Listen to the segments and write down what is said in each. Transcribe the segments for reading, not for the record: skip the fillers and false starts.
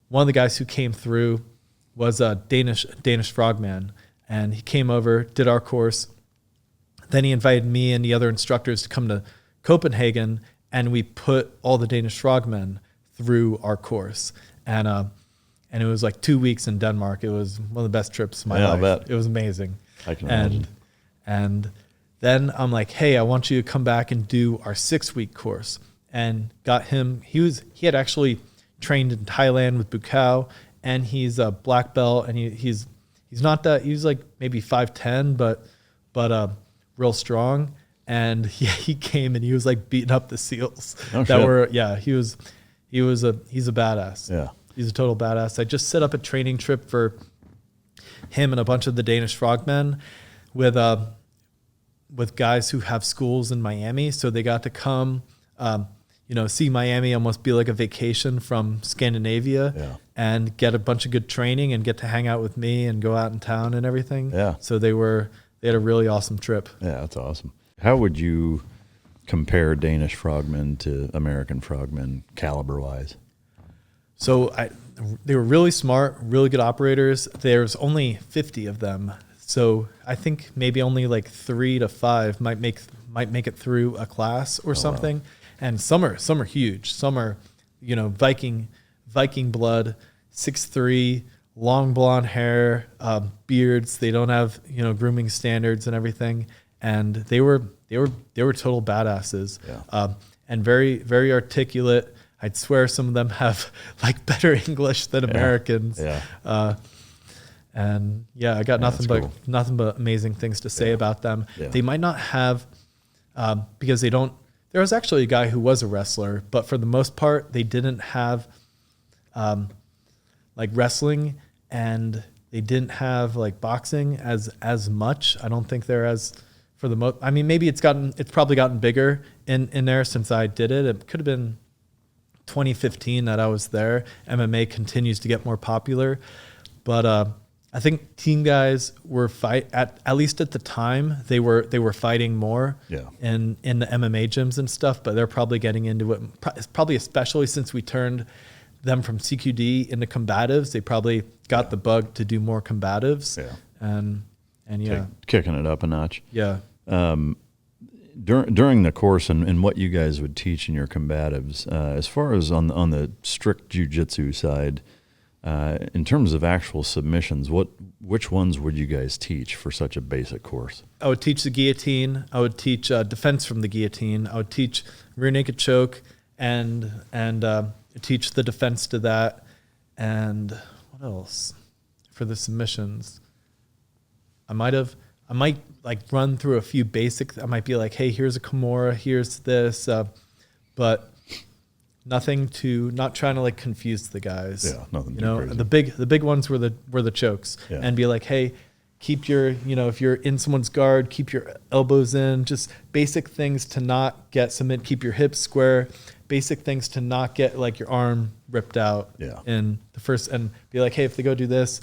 one of the guys who came through was a Danish Frogmen, and he came over, did our course. Then he invited me and the other instructors to come to Copenhagen, and we put all the Danish Frogmen through our course. And it was like 2 weeks in Denmark. It was one of the best trips of my life. I bet. It was amazing. I can imagine. And then I'm like, hey, I want you to come back and do our 6-week course. And got him. He had actually trained in Thailand with Bukau, and he's a black belt, and he's not that, he's like maybe 5'10", but real strong. And he came and he was like beating up the SEALs he's a badass. Yeah. He's a total badass. I just set up a training trip for him and a bunch of the Danish Frogmen with guys who have schools in Miami. So they got to come, see Miami almost be like a vacation from Scandinavia and get a bunch of good training and get to hang out with me and go out in town and everything. Yeah. So they had a really awesome trip. Yeah, that's awesome. How would you compare Danish Frogmen to American Frogmen caliber-wise? So they were really smart, really good operators. There's only 50 of them. So I think maybe only like 3 to 5 might make it through a class or something. Wow. And some are huge. Some are, Viking blood, 6'3", long blonde hair, beards. They don't have, grooming standards and everything. And they were total badasses. Yeah. And very, very articulate. I'd swear some of them have like better English than Americans. Yeah. I got nothing but amazing things to say about them. Yeah. They might not have, because they don't. There was actually a guy who was a wrestler, but for the most part, they didn't have like wrestling, and they didn't have like boxing as much. I don't think they're as for the most. I mean, maybe it's probably gotten bigger in there since I did it. It could have been 2015 that I was there. MMA continues to get more popular, but I think team guys were at least at the time they were fighting more in the MMA gyms and stuff, but they're probably getting into it, probably especially since we turned them from CQD into Combatives. They probably got the bug to do more Combatives and kicking it up a notch. Yeah. During the course and what you guys would teach in your Combatives, as far as on the strict jiu-jitsu side, in terms of actual submissions, which ones would you guys teach for such a basic course? I would teach the guillotine. I would teach defense from the guillotine. I would teach rear naked choke and teach the defense to that. And what else for the submissions? I might like run through a few basics. I might be like, hey, here's a Kimura, here's this, but not trying to like confuse the guys. Yeah, nothing too crazy. The big ones were the chokes, and be like, hey, keep your, if you're in someone's guard, keep your elbows in, just basic things to not get submit, keep your hips square, basic things to not get like your arm ripped out in the first, and be like, hey, if they go do this,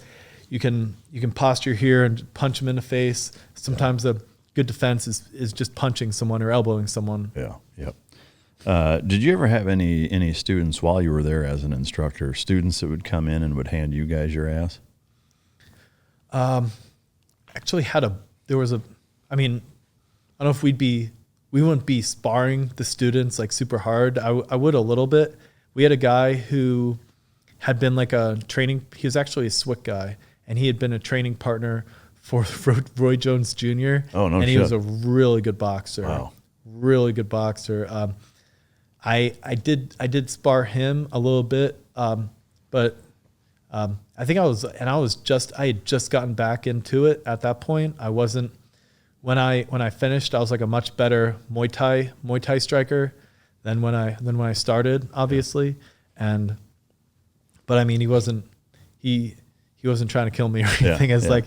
you can posture here and punch them in the face. Sometimes a good defense is just punching someone or elbowing someone. Yeah. Yep. Did you ever have any students while you were there as an instructor, students that would come in and would hand you guys your ass? Actually I don't know if we wouldn't be sparring the students like super hard. I would a little bit. We had a guy who had been like he was actually a SWIC guy, and he had been a training partner for Roy Jones Jr. Oh, no and shit. He was a really good boxer. Wow. Really good boxer. I did spar him a little bit, but I think I had just gotten back into it at that point. I wasn't, when I finished, I was like a much better Muay Thai striker than when I started, obviously. But I mean, he wasn't trying to kill me or anything. Like,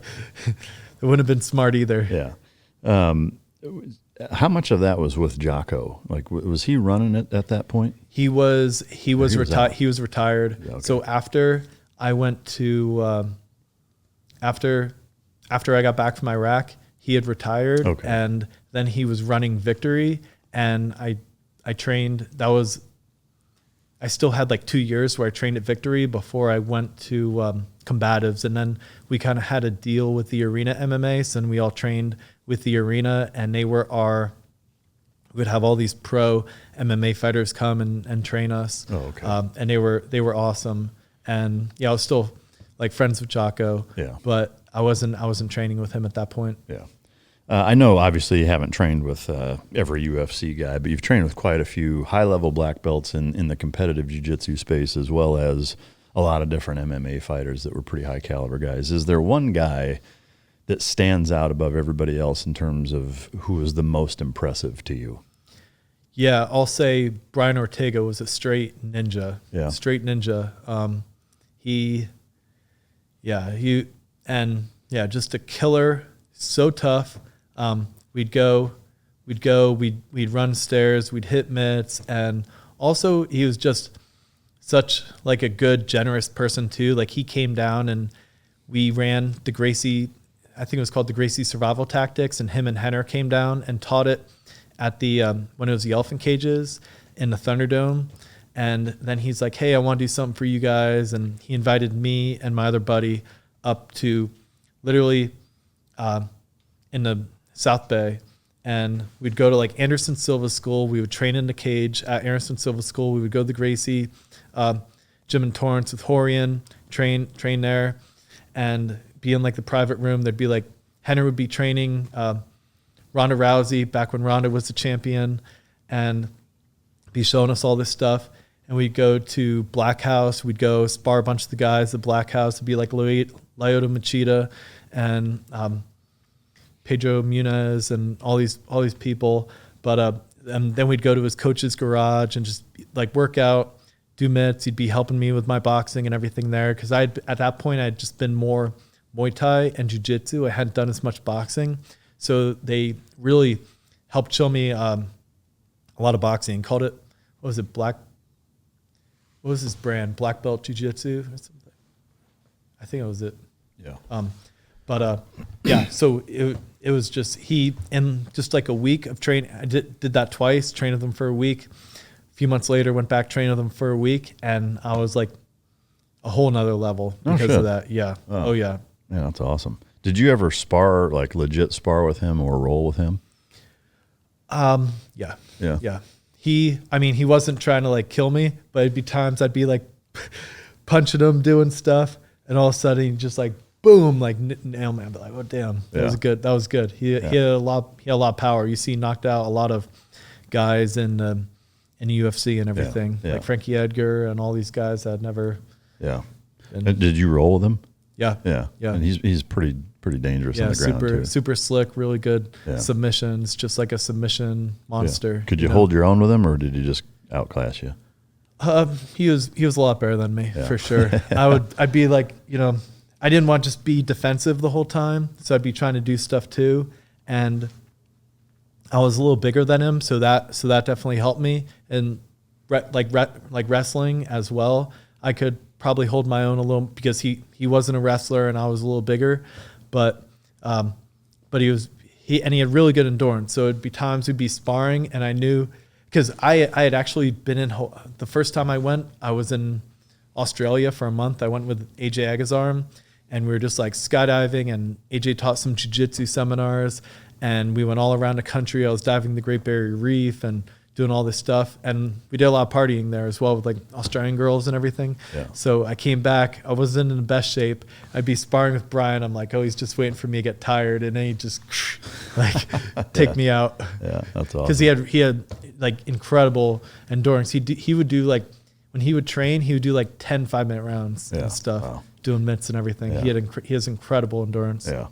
it wouldn't have been smart either. Yeah. How much of that was with Jocko? Like, was he running it at that point? He was retired. He was retired. Yeah, okay. So after I went to, after I got back from Iraq, he had retired, and then he was running Victory, and I trained. That was I still had like 2 years where I trained at Victory before I went to Combatives. And then we kind of had a deal with the Arena MMA. So then we all trained with the Arena, and they were we'd have all these pro MMA fighters come and train us. Oh, okay. And they were awesome. And yeah, I was still like friends with Jocko. Yeah. But I wasn't training with him at that point. Yeah. I know obviously you haven't trained with every UFC guy, but you've trained with quite a few high-level black belts in the competitive jiu-jitsu space, as well as a lot of different MMA fighters that were pretty high-caliber guys. Is there one guy that stands out above everybody else in terms of who is the most impressive to you? Yeah, I'll say Brian Ortega was a straight ninja. Yeah. Straight ninja. Just a killer, so tough. We'd run stairs, we'd hit mitts, and also he was just such like a good, generous person too. Like he came down and we ran the Gracie, I think it was called the Gracie Survival Tactics, and him and Henner came down and taught it at the when it was the Elephant Cages in the Thunderdome. And then he's like, hey, I want to do something for you guys. And he invited me and my other buddy up to literally in the South Bay. And we'd go to like Anderson Silva School. We would train in the cage at Anderson Silva School. We would go to the Gracie, Jim and Torrance with Horian, train there, and be in like the private room. There'd be like, Henner would be training Ronda Rousey back when Ronda was the champion, and be showing us all this stuff. And we'd go to Black House. We'd go spar a bunch of the guys at Black House. It'd be like Lyoto Machida and Pedro Munez and all these people. But and then we'd go to his coach's garage and just like work out, do mitts. He'd be helping me with my boxing and everything there, because at that point I'd just been more Muay Thai and Jiu-Jitsu. I hadn't done as much boxing. So they really helped show me a lot of boxing. Called it, what was his brand? Black Belt Jiu-Jitsu or something. I think it was it. Yeah. So it was just in just like a week of training. I did that twice, trained with them for a week. A few months later, went back, trained with them for a week, and I was like a whole nother level because of that. Yeah. Oh yeah. Yeah, that's awesome. Did you ever spar, like legit spar with him or roll with him? Yeah. He wasn't trying to like kill me, but it'd be times I'd be like punching him, doing stuff, and all of a sudden he'd just like boom, like nail me. I'd be like, oh damn, that was good. That was good. He had a lot of power. You see, he knocked out a lot of guys in the UFC and everything, like Frankie Edgar and all these guys that never. Yeah. And did you roll with him? Yeah. And he's pretty dangerous on the ground too. Super slick, really good submissions, just like a submission monster. Yeah. Could you hold your own with him, or did he just outclass you? He was a lot better than me for sure. I'd be like, I didn't want to just be defensive the whole time, so I'd be trying to do stuff too, and I was a little bigger than him, so that definitely helped me. And like wrestling as well, I could probably hold my own a little, because he wasn't a wrestler and I was a little bigger, but he had really good endurance. So it'd be times we'd be sparring, and I knew, because I had actually been the first time I went, I was in Australia for a month. I went with AJ Agazarm, and we were just like skydiving, and AJ taught some jiu-jitsu seminars, and we went all around the country. I was diving the Great Barrier Reef and doing all this stuff, and we did a lot of partying there as well with like Australian girls and everything. Yeah. So I came back, I wasn't in the best shape. I'd be sparring with Brian. I'm like, oh, he's just waiting for me to get tired, and then he'd just like take me out. Yeah, that's awesome. Because he had like incredible endurance. He would do like, when he would train, he would do like 10 5-minute rounds and stuff, doing mitts and everything. Yeah. He has incredible endurance. Yeah.